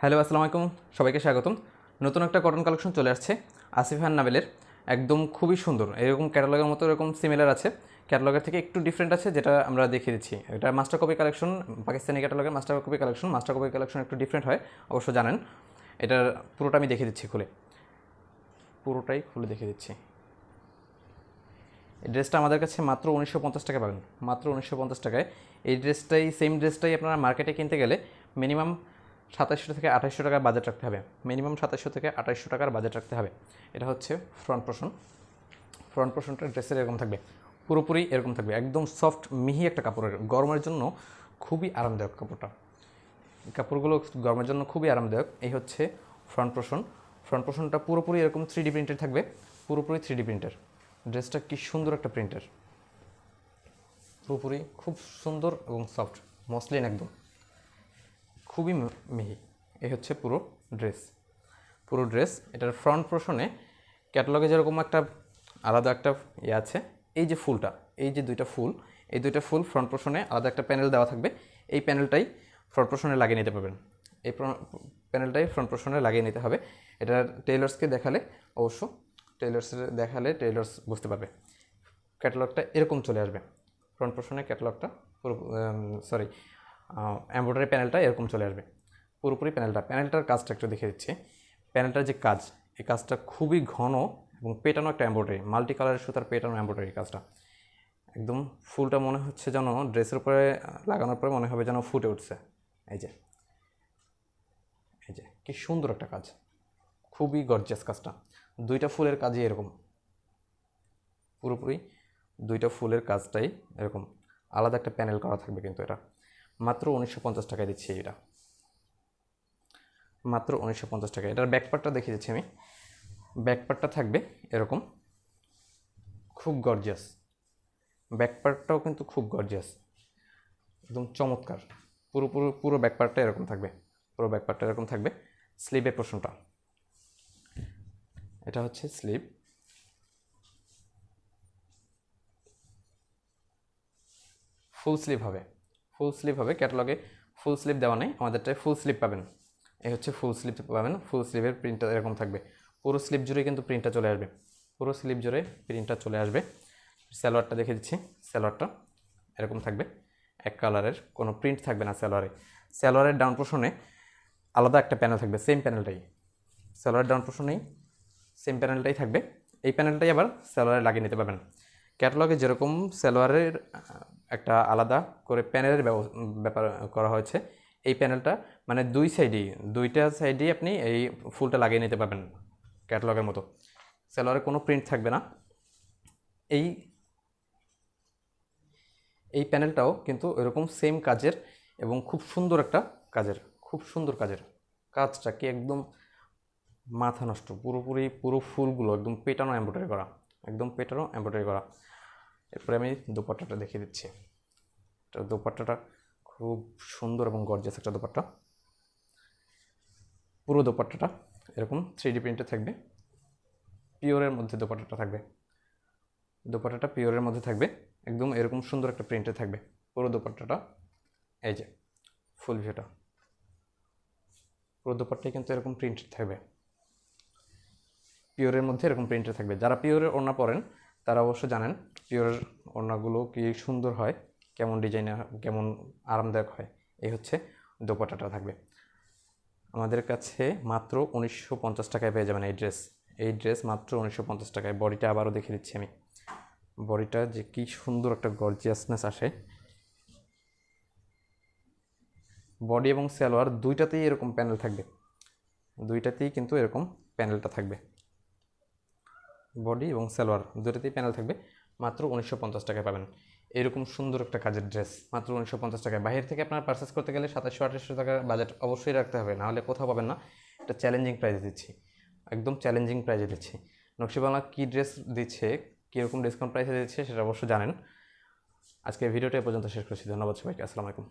Hello, আসসালামু আলাইকুম। সবাইকে স্বাগতম। নতুন একটা কটন কালেকশন চলে আসছে আসিফ খান নাভেলের। একদম খুবই সুন্দর, এরকম ক্যাটালগের মতো এরকম সিমিলার আছে, ক্যাটালগের থেকে একটু ডিফারেন্ট আছে, যেটা আমরা দেখিয়ে দিচ্ছি। এটা মাস্টার কপি কালেকশন, পাকিস্তানি ক্যাটালগের master copy collection. Master copy collection একটু ডিফারেন্ট হয়, অবশ্য জানেন। এটার পুরোটা আমি দেখিয়ে দিচ্ছি, পুরোটাই খুলে দেখিয়ে দিচ্ছি। এই ড্রেসটা আমাদের কাছে মাত্র 1950 টাকা পাবেন, মাত্র 1950 টাকায়। এই ড্রেসটাই, সেম ড্রেসটাই আপনারা মার্কেটে কিনতে গেলে মিনিমাম 2700 থেকে 2800 টাকার বাজেট রাখতে হবে, মিনিমাম 2700 থেকে 2800 টাকার বাজেট রাখতে হবে। এটা হচ্ছে ফ্রন্ট পোর্শন। ফ্রন্ট পোর্শনটা ড্রেসের এরকম থাকবে, পুরোপুরি এরকম থাকবে, একদম সফট মিহি একটা কাপড়ের, গরমের জন্য খুবই আরামদায়ক কাপড়টা। কাপড়গুলো গরমের জন্য খুবই আরামদায়ক। এই হচ্ছে ফ্রন্ট পোর্শন। ফ্রন্ট পোর্শনটা পুরোপুরি এরকম 3D প্রিন্টের থাকবে, পুরোপুরি 3D প্রিন্টার। ড্রেসটা কি সুন্দর একটা প্রিন্টার, পুরোপুরি খুব সুন্দর এবং সফট মসলিন, একদম খুবই মিহি। এই হচ্ছে পুরো ড্রেস। পুরো ড্রেস এটার ফ্রন্ট পোর্শনে ক্যাটালগে যেরকম একটা আলাদা একটা ইয়ে আছে, এই যে ফুলটা, এই যে দুইটা ফুল, এই দুইটা ফুল ফ্রন্ট পোর্শনে আলাদা একটা প্যানেল দেওয়া থাকবে। এই প্যানেলটাই ফ্রন্ট পোর্শনে লাগিয়ে নিতে পারবেন, এই প্যানেলটাই ফ্রন্ট পোর্শনে লাগিয়ে নিতে হবে। এটা টেইলার্সকে দেখালে, অবশ্য টেইলার্সের দেখালে টেইলার্স বুঝতে পারবে। ক্যাটালগটা এরকম চলে আসবে, ফ্রন্ট পোর্শনে ক্যাটালগটা পুরো, সরি, এমব্রয়ডারি প্যানেলটা এরকম চলে আসবে পুরোপুরি। প্যানেলটার কাজটা একটু দেখে দিচ্ছি। প্যানেলটার যে কাজ, এই কাজটা খুবই ঘন এবং পেটানো একটা এমব্রয়ডারি, মাল্টি কালারের সুতার পেটানো এমব্রয়ডারি কাজটা। একদম ফুলটা মনে হচ্ছে যেন ড্রেসের উপরে লাগানোর পরে মনে হবে যেন ফুটে উঠছে। এই যে, এই যে কি সুন্দর একটা কাজ, খুবই গর্জিয়াস কাজটা। দুইটা ফুলের কাজই এরকম, পুরোপুরি দুইটা ফুলের কাজটাই এরকম। আলাদা একটা প্যানেল করা থাকবে, কিন্তু এটা মাত্র 1950 টাকায় দিচ্ছি। এটা মাত্র 1950 টাকা। এটার ব্যাকপার্টটা দেখিয়ে দিচ্ছি আমি। ব্যাকপার্টটা থাকবে এরকম, খুব গর্জিয়াস। ব্যাকপার্টটাও কিন্তু খুব গর্জিয়াস, একদম চমৎকার। পুরো ব্যাকপার্টটা এরকম থাকবে, পুরো ব্যাকপার্টটা এরকম থাকবে। স্লিভের পোর্শনটা, এটা হচ্ছে স্লিভ। ফুল স্লিভ হবে, ফুল স্লিভ হবে। ক্যাটালগে ফুল স্লিভ দেওয়া নেই, আমাদেরটায় ফুল স্লিভ পাবেন। এই হচ্ছে ফুল স্লিভ পাবেন। ফুল স্লিভের প্রিন্টটা এরকম থাকবে, পুরো স্লিভ জুড়ে কিন্তু প্রিন্টটা চলে আসবে, পুরো স্লিভ জুড়ে প্রিন্টটা চলে আসবে। সালোয়ারটা দেখে দিচ্ছি। সালোয়ারটা এরকম থাকবে, এক কালারের, কোনো প্রিন্ট থাকবে না সালোয়ারে। সালোয়ারের ডাউন পোর্শনে আলাদা একটা প্যানেল থাকবে, সেম প্যানেলটাই। সালোয়ারের ডাউন পোর্শনেই সেম প্যানেলটাই থাকবে। এই প্যানেলটাই আবার সালোয়ারে লাগিয়ে নিতে পারবেন। ক্যাটালগে যেরকম সালোয়ারের একটা আলাদা করে প্যানেলের ব্যাপার করা হয়েছে, এই প্যানেলটা মানে দুইটা সাইডেই আপনি এই ফুলটা লাগিয়ে নিতে পারবেন ক্যাটালগের মতো। সালোয়ারে কোনো প্রিন্ট থাকবে না। এই এই প্যানেলটাও কিন্তু এরকম সেম কাজের এবং খুব সুন্দর একটা কাজের, খুব সুন্দর কাজের। কাজটা কি একদম মাথা নষ্ট, পুরো ফুলগুলো একদম পেটানো এমব্রয়ডারি করা, একদম পেটানো এমব্রয়ডারি করা। এরপরে আমি দোপাট্টাটা দেখিয়ে দিচ্ছি। দোপাট্টাটা খুব সুন্দর এবং গর্জিয়াস একটা দোপাট্টা। পুরো দোপাট্টাটা এরকম 3D প্রিন্টে থাকবে, পিওরের মধ্যে দোপাট্টাটা থাকবে। দোপাট্টাটা পিওরের মধ্যে থাকবে, একদম এরকম সুন্দর একটা প্রিন্টে থাকবে পুরো দোপাট্টাটা। এই যে ফুল ভিউটা, পুরো দোপাট্টাই কিন্তু এরকম প্রিন্টেড থাকবে, পিওরের মধ্যে এরকম প্রিন্টেড থাকবে। যারা পিওরের ওড়না পরেন তারা অবশ্য জানেন পিওরের ওড়নাগুলো কি সুন্দর হয়, কেমন ডিজাইনে, কেমন আরামদায়ক হয়। এই হচ্ছে দোপাট্টাটা থাকবে। আমাদের কাছে মাত্র 1950 টাকায় পেয়ে যাবেন এই ড্রেস মাত্র 1950 টাকায়। বডিটা আবারও দেখিয়ে দিচ্ছি আমি। বডিটা যে কি সুন্দর একটা গর্জিয়াসনেস আসে, বডি এবং সালোয়ার দুইটাতেই এরকম প্যানেল থাকবে, দুইটাতেই কিন্তু এরকম প্যানেলটা থাকবে। বডি এবং সালোয়ার দুইটাতেই প্যানেল থাকবে। মাত্র 1950 টাকায় পাবেন এরকম সুন্দর একটা কাজের ড্রেস, মাত্র 1950 টাকায়। বাইরে থেকে আপনার পারচেস করতে গেলে 2700-2800 টাকার বাজেট অবশ্যই রাখতে হবে, নাহলে কোথাও পাবেন না। এটা চ্যালেঞ্জিং প্রাইসে দিচ্ছি, একদম চ্যালেঞ্জিং প্রাইসে দিচ্ছি। নকশি বাংলা কী ড্রেস দিচ্ছে, কীরকম ডিসকাউন্ট প্রাইসে দিচ্ছে সেটা অবশ্য জানেন। আজকে ভিডিওটা এ পর্যন্ত শেষ করছি। ধন্যবাদ সবাইকে। আসসালামু আলাইকুম।